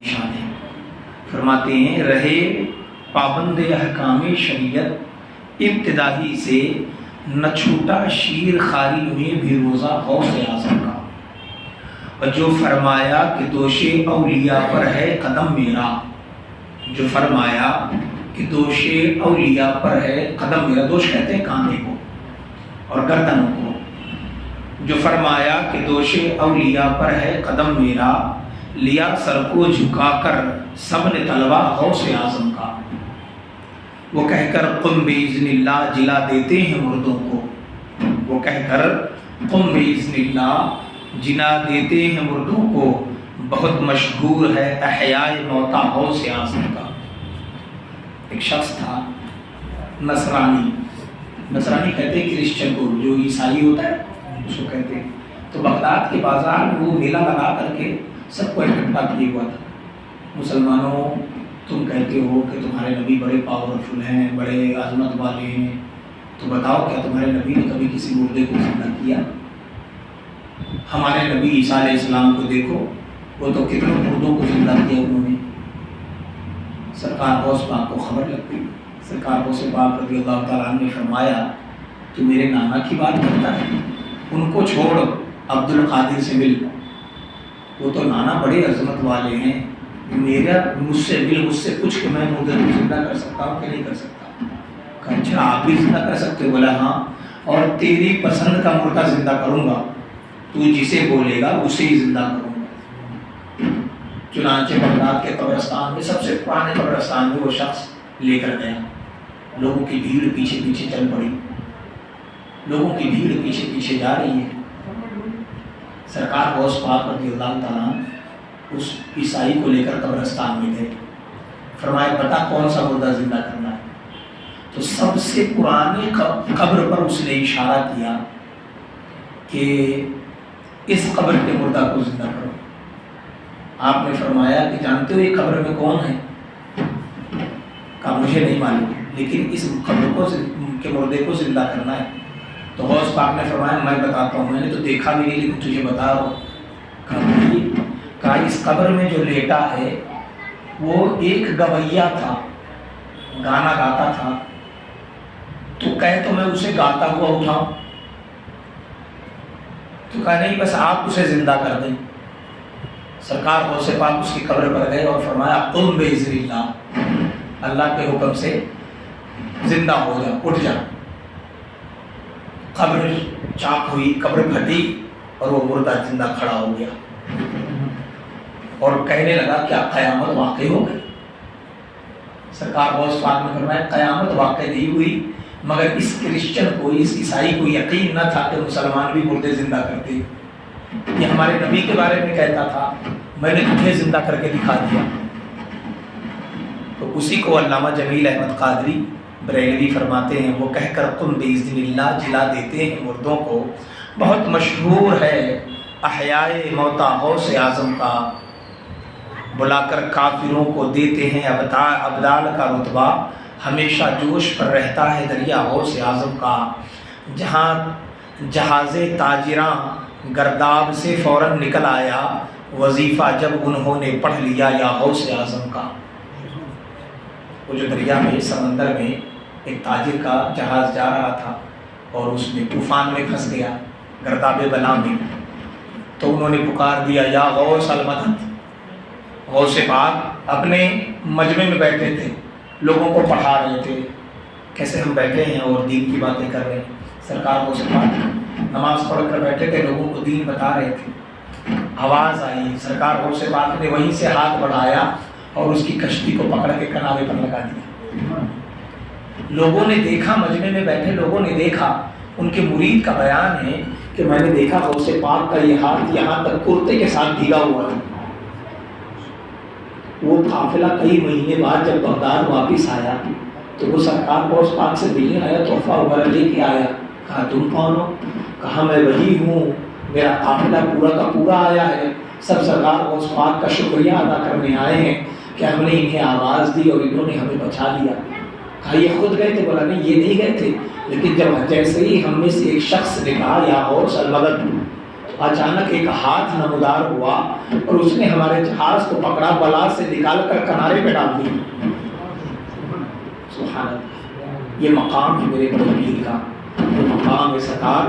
شان ہے۔ فرماتے ہیں رہے پابند احکام شریعت ابتدائی سے نہ چھوٹا شیر خاری میں بھی روزہ غوث اعظم کا، اور جو فرمایا کہ دوش اولیاء پر ہے قدم میرا، جو فرمایا کہ دوش اولیاء پر ہے قدم میرا، دوش کہتے ہیں کاندھے کو اور گردنوں کو، جو فرمایا کہ دوش اولیاء پر ہے قدم میرا، لیا سر کو جھکا کر سب نے طلبا غوث اعظم کا، وہ کہہ کر قم باذن اللہ جلا دیتے ہیں مردوں کو، وہ کہہ کر قم باذن اللہ جلا دیتے ہیں مردوں کو، بہت مشہور ہے احیاء موتا غوث اعظم کا۔ ایک شخص تھا نصرانی کہتے ہیں کرسچن کو، جو عیسائی ہوتا ہے اس کو کہتے ہیں، تو بغداد کے بازار میں وہ میلہ لگا کر کے سب کو اکٹھا کیا ہوا تھا۔ مسلمانوں، تم کہتے ہو کہ تمہارے نبی بڑے پاورفل ہیں، بڑے عظمت والے ہیں، تو بتاؤ کیا تمہارے نبی نے کبھی کسی مردے کو زندہ کیا؟ ہمارے نبی عیسیٰ علیہ السلام کو دیکھو، وہ تو کتنے مردوں کو زندہ کیا انہوں نے۔ سرکار غوث پاک کو خبر لگ گئی، سرکار غوث پاک رضی اللہ تعالیٰ عنہ نے فرمایا تو میرے نانا کی بات کرتا ہے، ان کو چھوڑ عبد القادر سے مل، وہ تو نانا بڑے عظمت والے ہیں، مجھ سے مل، مجھ سے پوچھ کہ میں مردے کو زندہ کر سکتا ہوں کہ نہیں کر سکتا؟ کہا اچھا آپ بھی زندہ کر سکتے ہو؟ بولا ہاں، اور تیری پسند کا مردہ زندہ کروں گا، تو جسے بولے گا اسے ہی زندہ کروں گا۔ چنانچہ بغداد کے قبرستان میں، سب سے پرانے قبرستان میں، وہ شخص لے کر گیا، لوگوں کی بھیڑ پیچھے پیچھے چل پڑی، لوگوں کی بھیڑ پیچھے پیچھے جا رہی ہے۔ سرکار غوث پاک رضی اللہ تعالیٰ اس عیسائی کو لے کر قبرستان میں گئے، فرمایا بتا کون سا مردہ زندہ کرنا ہے؟ تو سب سے پرانی قبر پر اس نے اشارہ کیا کہ اس قبر کے مردہ کو زندہ کرو۔ آپ نے فرمایا کہ جانتے ہو یہ قبر میں کون ہے؟ کہا مجھے نہیں معلوم، لیکن اس قبر کے مردے کو زندہ کرنا ہے۔ تو غوث پاک نے فرمایا میں بتاتا ہوں، میں نے تو دیکھا بھی نہیں لیکن تجھے بتا رہا ہوں۔ کہا اس قبر میں جو لیٹا ہے وہ ایک گویا تھا، گانا گاتا تھا، تو کہے تو میں اسے گاتا ہوا اٹھاؤں؟ تو کہا نہیں، بس آپ اسے زندہ کر دیں۔ سرکار غوث پاک اس کی قبر پر گئے اور فرمایا قم باذن اللہ، اللہ کے حکم سے زندہ ہو جا، اٹھ جا۔ قبر چاک ہوئی، قبر پھٹی اور وہ مردہ زندہ کھڑا ہو گیا اور کہنے لگا کیا قیامت واقع ہو گئی؟ سرکار غوث پاک نے فرمایا قیامت واقع نہیں ہوئی، مگر اس کرسچن کو، اس عیسائی کو یقین نہ تھا کہ مسلمان بھی مردے زندہ کرتے، یہ ہمارے نبی کے بارے میں کہتا تھا، میں نے تجھے زندہ کر کے دکھا دیا۔ تو اسی کو علامہ جمیل احمد قادری بریلوی فرماتے ہیں، وہ کہہ کر قم باذن اللہ جلا دیتے ہیں مردوں کو، بہت مشہور ہے احیاء موتا غوث اعظم کا، بلا کر کافروں کو دیتے ہیں ابدال کا رتبہ، ہمیشہ جوش پر رہتا ہے دریا غوث اعظم کا، جہاں جہاز تاجراں گرداب سے فوراً نکل آیا، وظیفہ جب انہوں نے پڑھ لیا یا غوث اعظم کا۔ وہ جو دریا میں، سمندر میں ایک تاجر کا جہاز جا رہا تھا اور اس میں طوفان میں پھنس گیا، گرداب بلا میں، تو انہوں نے پکار دیا یا غوث المدد۔ غوث پاک اپنے مجمع میں بیٹھے تھے، لوگوں کو پڑھا رہے تھے، کیسے ہم بیٹھے ہیں اور دین کی باتیں کر رہے ہیں۔ سرکار غوث پاک نماز پڑھ کر بیٹھے تھے، لوگوں کو دین بتا رہے تھے، آواز آئی، سرکار غوث پاک نے وہیں سے ہاتھ بڑھایا اور اس کی کشتی کو پکڑ کے کنارے پر لگا دیا۔ لوگوں نے دیکھا، مجمع میں بیٹھے لوگوں نے دیکھا، ان کے مرید کا بیان ہے کہ میں نے دیکھا غوث پاک کا یہ ہاتھ یہاں تک کرتے کے ساتھ بھیگا ہوا تھا۔ وہ قافلہ کئی مہینے بعد جب بغداد واپس آیا تو وہ سرکار غوث پاک سے ملنے آیا، تحفہ وغیرہ لے کے آیا۔ کہا تم کون ہو؟ کہا میں وہی ہوں، میرا قافلہ پورا کا پورا آیا ہے، سب سرکار غوث پاک کا شکریہ ادا کرنے آئے ہیں کہ ہم نے انہیں آواز دی اور انہوں نے ہمیں بچا لیا۔ کہا یہ خود گئے تھے؟ بولا نہیں یہ نہیں گئے تھے، لیکن جب جیسے ہی ہم میں سے ایک شخص نے کہا یا غوث المدد، اچانک ایک ہاتھ نمودار ہوا اور اس نے ہمارے جہاز کو پکڑا، بلا سے نکال کر کنارے پہ ڈال دیا۔ سبحان اللہ، یہ مقام ہے میرے بڑے پیر کا، یہ مقام ہے سرکار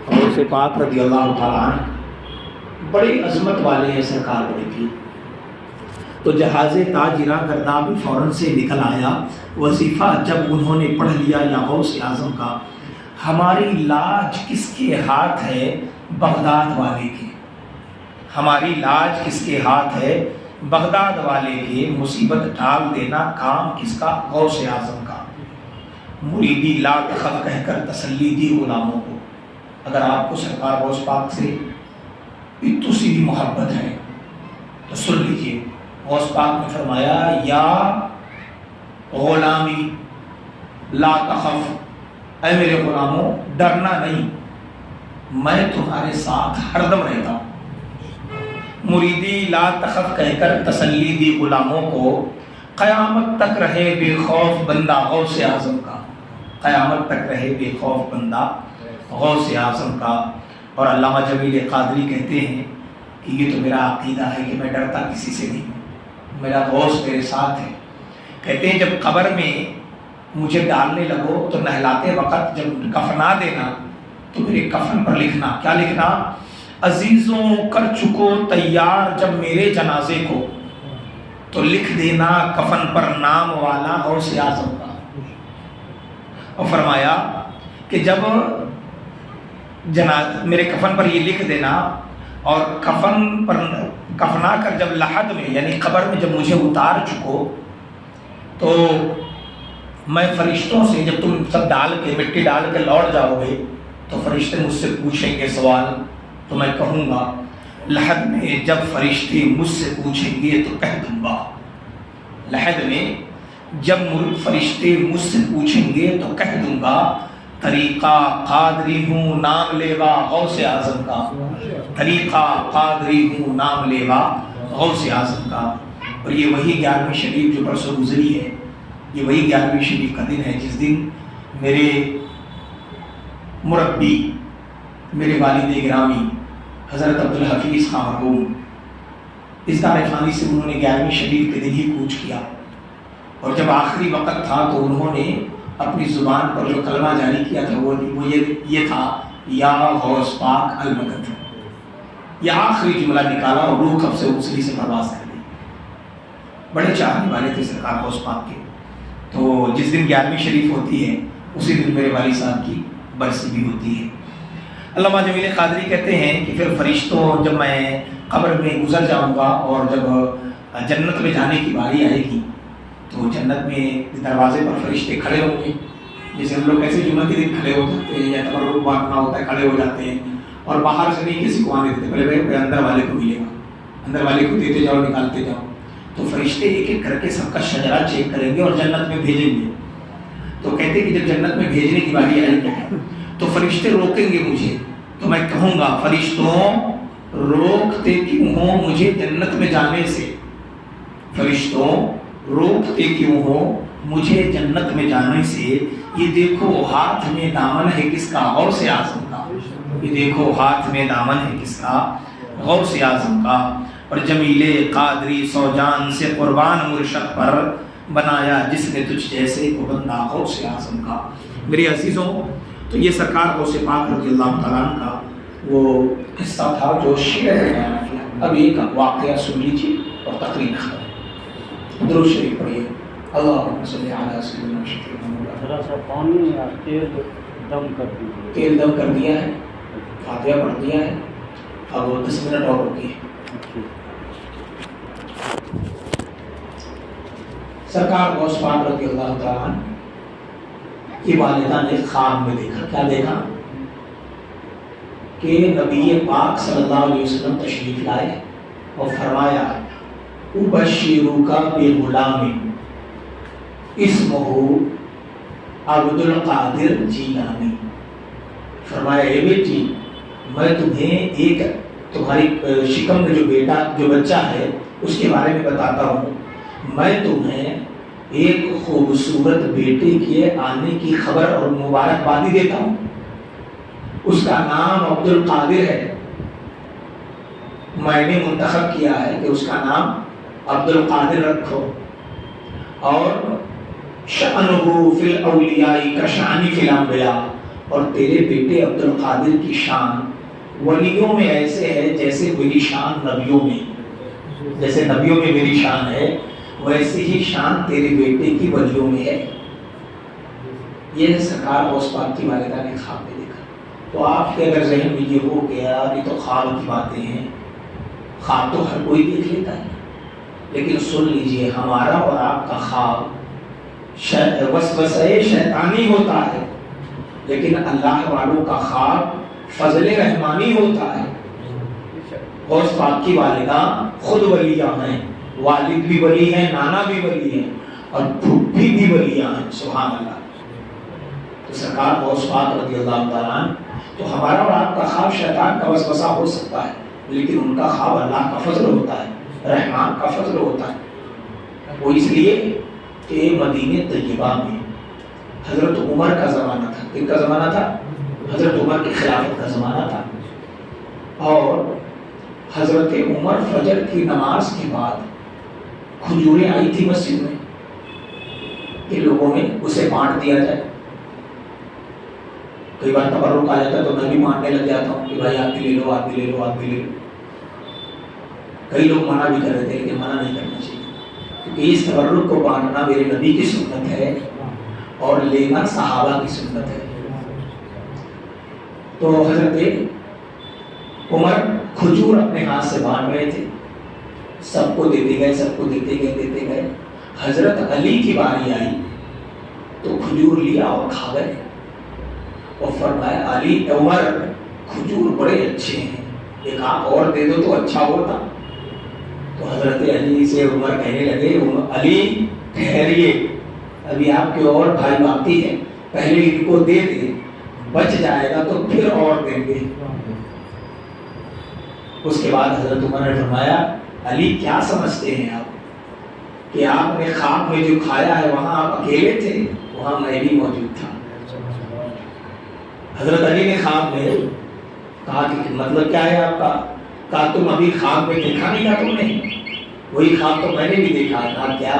غوث پاک رضی اللہ تعالیٰ عنہ، بڑی عظمت والے ہیں سرکار بڑے پیر۔ تو جہاز تاجرہ گرداب فوراً سے نکل آیا۔ وظیفہ جب انہوں نے پڑھ لیا یا غوث اعظم کا، ہماری لاج کس کے ہاتھ ہے؟ بغداد والے کے۔ ہماری لاج کس کے ہاتھ ہے؟ بغداد والے کے۔ مصیبت ڈال دینا کام کس کا؟ غوث اعظم کا۔ مریدی لا تخف کہہ کر تسلی دی غلاموں کو۔ اگر آپ کو سرکار غوث پاک سے اتو سی بھی محبت ہے تو سن لیجیے، غوث پاک نے فرمایا یا غلامی لا تخف، اے میرے غلاموں ڈرنا نہیں، میں تمہارے ساتھ ہر دم رہتا ہوں۔ مریدی لا تخف کہہ کر تسلی دی غلاموں کو۔ قیامت تک رہے بے خوف بندہ غوث اعظم کا، قیامت تک رہے بے خوف بندہ غوث اعظم کا۔ اور علامہ جمیل قادری کہتے ہیں کہ یہ تو میرا عقیدہ ہے کہ میں ڈرتا کسی سے نہیں ہوں، میرا غوث میرے ساتھ ہے۔ کہتے ہیں جب قبر میں مجھے ڈالنے لگو تو نہلاتے وقت جب کفنا دینا تو میرے کفن پر لکھنا، کیا لکھنا؟ عزیزوں کر چکو تیار جب میرے جنازے کو، تو لکھ دینا کفن پر نام والا غوث اعظم کا۔ اور فرمایا کہ جب میرے کفن پر یہ لکھ دینا، اور کفن پر کفنا کر جب لحد میں یعنی قبر میں جب مجھے اتار چکو تو میں فرشتوں سے، جب تم سب ڈال کے مٹی ڈال کے لوٹ جاؤ گے تو فرشتے مجھ سے پوچھیں گے سوال، تو میں کہوں گا لحد میں جب فرشتے مجھ سے پوچھیں گے تو کہہ دوں گا، لحد میں جب فرشتے مجھ سے پوچھیں گے تو کہہ دوں گا طریقہ قادری ہوں نام لیوا غوث اعظم کا، طریقہ قادری ہوں نام لیوا غوث اعظم کا۔ اور یہ وہی 11ویں شریف جو پرسوں گزری ہے، یہ وہی 11ویں شریف کا دن ہے جس دن میرے مربی، میرے والد گرامی حضرت عبدالحفیظ خان مرحوم اس دار فانی سے انہوں نے 11ویں شریف کے دن ہی کوچ کیا، اور جب آخری وقت تھا تو انہوں نے اپنی زبان پر جو کلمہ جاری کیا تھا وہ یہ تھا یا غوث پاک المدد، یہ آخری جملہ نکالا اور روح کب سے اسری سے پرواز کر گئی۔ بڑے چاہنے والے تھے سرکار غوث پاک کے۔ تو جس دن 11ویں شریف ہوتی ہے اسی دن میرے والد صاحب کی برسی بھی ہوتی ہے۔ علامہ جمیل قادری کہتے ہیں کہ پھر فرشتوں جب میں قبر میں گزر جاؤں گا اور جب جنت میں جانے کی باری آئے گی تو جنت میں دروازے پر فرشتے کھڑے ہوں گے، جیسے ہم لوگ ایسے جمعہ کے دن کھڑے ہو جاتے ہیں یا تبرک بانٹنا ہوتا ہے کھڑے ہو جاتے ہیں، اور باہر سے نہیں کسی کو آنے دیتے، پہلے اندر والے کو ملے گا، اندر والے کو دیتے جاؤ نکالتے جاؤ، تو فرشتے ایک ایک کر کے سب کا شجرہ چیک کریں گے اور جنت میں بھیجیں گے۔ تو کہتے ہیں کہ جب جنت میں بھیجنے کی باری آئے گی تو فرشتے روکیں گے مجھے، تو میں کہوں گا فرشتوں روکتے کیوں ہو مجھے جنت میں جانے سے، فرشتوں روکتے کیوں ہو مجھے جنت میں جانے سے، یہ دیکھو ہاتھ میں دامن ہے کس کا؟ غوث اعظم کا، یہ دیکھو ہاتھ میں دامن ہے کس کا؟ غوث اعظم کا۔ اور جمیل قادری سو جان سے قربان مرشد پر بنایا جس نے تجھ جیسے کو بندہ غوث اعظم کا۔ میرے عزیزوں، تو یہ سرکار غوث پاک رضی اللہ تعالیٰ عنہ کا وہ قصہ تھا جو شعر ہے بیان کیا۔ اب ایک واقعہ سن لیجیے اور تقریر ختم۔ درود شریف پڑھیے، اللہم صلی علی سیدنا محمد۔ تھوڑا سا پانی یا تیل دم کر دیجیے۔ تیل دم کر دیا ہے، فاتحہ پڑھ دیا ہے، اب 10 منٹ اور رکیے۔ سرکار غوث پاک رضی اللہ تعالیٰ عنہ کی والدہ نے خواب میں دیکھا، کیا دیکھا؟ کہ نبی پاک صلی اللہ علیہ وسلم تشریف لائے اور فرمایا ابشروک بغلام اسمہ عبد القادر جیلانی۔ فرمایا اے بیٹی، میں تمہیں ایک تمہاری شکم میں جو بیٹا جو بچہ ہے اس کے بارے میں بتاتا ہوں۔ میں تمہیں ایک خوبصورت بیٹے کے آنے کی خبر اور مبارکبادی دیتا ہوں، اس کا نام عبد القادر ہے، میں نے منتخب کیا ہے کہ اس کا نام عبد القادر رکھو، اور شأنہ فی الاولیاء کشأن فی الانبیاء، اور تیرے بیٹے عبد القادر کی شان ولیوں میں ایسے ہے جیسے میری شان نبیوں میں، جیسے نبیوں میں میری شان ہے ویسے ہی شان تیرے بیٹے کی ولیوں میں ہے۔ یہ سرکار غوث پاک کی والدہ نے خواب میں دیکھا۔ تو آپ کے اگر ذہن میں یہ ہو گیا یہ تو خواب کی باتیں ہیں، خواب تو ہر کوئی دیکھ لیتا ہے، لیکن سن لیجئے ہمارا اور آپ کا خواب وسوسہ شیطانی ہوتا ہے، لیکن اللہ والوں کا خواب فضل رحمانی ہوتا ہے۔ غوث پاک کی والدہ خود ولیہ ہیں، والد بھی ولی ہیں، نانا بھی ولی ہیں، اور پھوپھی بھی ولیہ ہیں، سبحان اللہ۔ تو سرکار غوث پاک رضی اللہ تعالیٰ عنہ، تو ہمارا اور آپ کا خواب شیطان کا وسوسہ ہو سکتا ہے، لیکن ان کا خواب اللہ کا فضل ہوتا ہے، رحمان کا فضل ہوتا ہے۔ وہ اس لیے کہ مدینہ طیبہ میں حضرت عمر کا زمانہ تھا، کن کا زمانہ تھا؟ حضرت عمر کی خلافت کا زمانہ تھا، اور حضرت عمر فجر کی نماز کے بعد کھجوریں آئی تھی مسجد میں کہ لوگوں میں اسے بانٹ دیا جائے۔ کئی بار تبرک آ جاتا ہے تو میں بھی ماننے لگ جاتا ہوں کہ بھائی آپ بھی لے لو، آپ بھی لے لو، آپ بھی لے لو۔ کئی لوگ منع بھی کر رہے تھے لیکن منع نہیں کرنا چاہیے، کیونکہ اس تبرک کو بانٹنا میرے نبی کی سنت ہے اور لینا صحابہ کی سنت ہے۔ تو حضرت عمر کھجور اپنے ہاتھ سے بانٹ رہے تھے، سب کو دیتے گئے، سب کو دیتے گئے۔ حضرت علی کی باری آئی تو کھجور لیا اور کھا گئے، اور فرمایا علی عمر کھجور بڑے اچھے ہیں، ایک آپ اور دے دو تو اچھا ہوتا۔ تو حضرت علی سے عمر کہنے لگے علی ٹھہریے، ابھی آپ کے اور بھائی باقی ہیں، پہلے ان کو دے دیں، بچ جائے گا تو پھر اور دیں گے۔ اس کے بعد حضرت عمر نے فرمایا علی کیا سمجھتے ہیں آپ کہ آپ نے خواب میں جو کھایا ہے وہاں آپ اکیلے تھے، وہاں میں بھی موجود تھا۔ حضرت علی نے خواب میں کہا کہ مطلب کیا ہے آپ کا؟ کہا تم ابھی خواب میں دیکھا نہیں تھا تم نے؟ وہی خواب تو میں نے بھی دیکھا تھا۔ کیا؟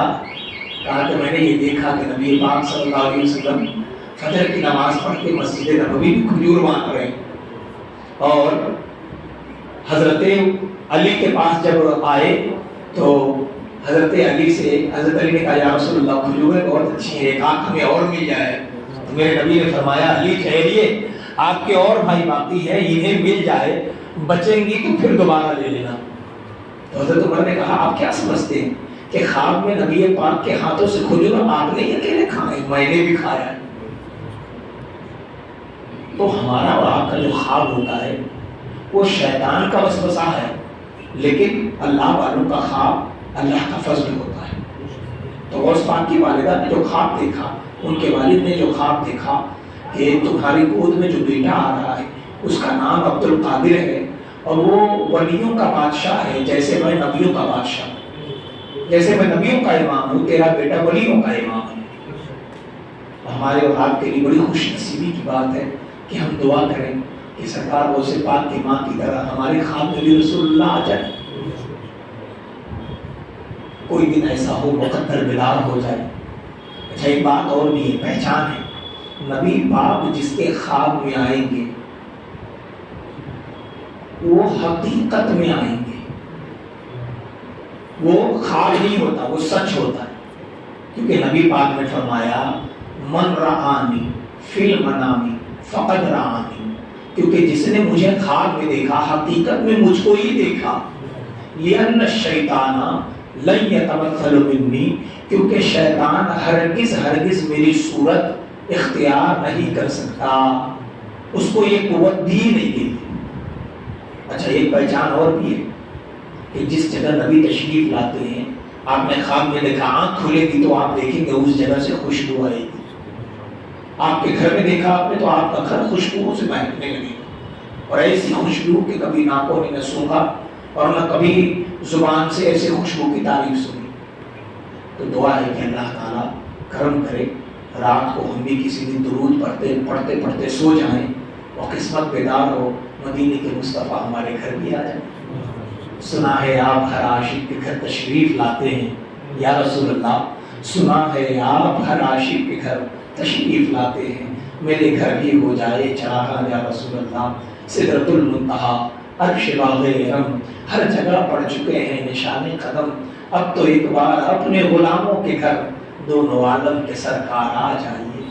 کہا کہ میں نے یہ دیکھا کہ نبی پاک صلی اللہ علیہ وسلم فجر کی نماز پڑھ کے مسجد نبوی میں کھجور بانٹ رہے ہیں، اور حضرت علی کے پاس جب آئے تو حضرت علی نے کہا یا رسول اللہ کھجوریں بہت اچھی ہیں، ایک آنکھ ہمیں اور مل جائے۔ تو میرے نبی نے فرمایا علی ٹھہریے، آپ کے اور بھائی باقی ہیں، انہیں مل جائے، بچیں گی تو پھر دوبارہ لے لینا۔ تو حضرت عمر نے کہا آپ کیا سمجھتے ہیں کہ خواب میں نبی پاک کے ہاتھوں سے کھجور آپ نے اکیلے کھائے؟ میں نے بھی کھایا ہے۔ تو ہمارا اور آپ کا جو خواب ہوتا ہے وہ شیطان کا وسوسہ ہے، لیکن اللہ والوں کا خواب اللہ کا فضل ہوتا ہے۔ تو غوث پاک کی والدہ نے جو خواب دیکھا، ان کے والد نے جو خواب دیکھا کہ تمہاری گود میں جو بیٹا آ رہا ہے اس کا نام عبد القادر ہے، اور وہ ولیوں کا بادشاہ ہے جیسے میں نبیوں کا بادشاہ ہوں، جیسے میں نبیوں کا امام ہوں، تیرا بیٹا ولیوں کا امام ہے۔ ہمارے اور آپ کے لیے بڑی خوش نصیبی کی بات ہے کہ ہم دعا کریں کہ سرکار غوث پاک کی ماں کی طرح ہمارے خواب میں بھی رسول اللہ آ جائے، کوئی دن ایسا ہو مقدر بیدار ہو جائے۔ اچھا ایک بات اور بھی ہے، پہچان ہے، نبی پاک جس کے خواب میں آئیں گے وہ حقیقت میں آئیں گے، وہ خواب نہیں ہوتا، وہ سچ ہوتا ہے، کیونکہ نبی پاک نے فرمایا من رآنی فی المنام فقد رآنی، کیونکہ جس نے مجھے خواب میں دیکھا حقیقت میں مجھ کو ہی دیکھا۔ لأن الشیطان لن یتمثل منی، کیونکہ شیطان ہرگز میری صورت اختیار نہیں کر سکتا، اس کو یہ قوت بھی نہیں دیتی۔ اچھا ایک پہچان اور بھی ہے کہ جس جگہ نبی تشریف لاتے ہیں، آپ نے خواب میں دیکھا، آنکھ کھلے گی تو آپ دیکھیں گے اس جگہ سے خوشبو آئے گی۔ آپ کے گھر میں دیکھا آپ نے تو آپ کا گھر خوشبو سے مہکنے لگے گا، اور ایسی خوشبو کہ کبھی ناکوں نے نہ سونگا اور نہ کبھی زبان سے ایسے خوشبو کی تعریف سنی۔ تو دعا ہے کہ اللہ تعالیٰ کرم کرے، رات کو ہم بھی کسی دن درود پڑھتے سو جائیں اور قسمت بیدار ہو، مدینے کے مصطفیٰ ہمارے گھر بھی آ جائیں۔ سنا ہے آپ ہر عاشق کے گھر تشریف لاتے ہیں یا رسول اللہ، سنا ہے آپ ہر عاشق کے گھر تشریف لاتے ہیں، میرے گھر بھی ہو جائے چراغاں یا رسول اللہ۔ سدرۃ المنتہا، عرش باغ رم، ہر جگہ پڑ چکے ہیں نشان قدم، اب تو ایک بار اپنے غلاموں کے گھر دونوں عالم کے سرکار آ جائیے۔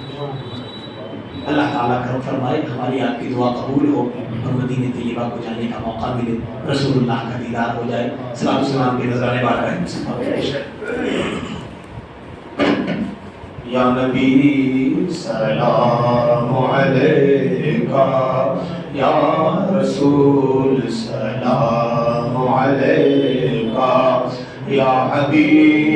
اللہ تعالیٰ کرم فرمائے ہماری آپ کی دعا قبول ہو اور مدینہ طیبہ کو جانے کا موقع ملے، رسول اللہ کا دیدار ہو جائے۔ صلاۃ و سلام کی نذرانے بارگاہ مصطفیٰ یا نبی سلام علیکہ، یا رسول سلام علیکہ، یا حبیب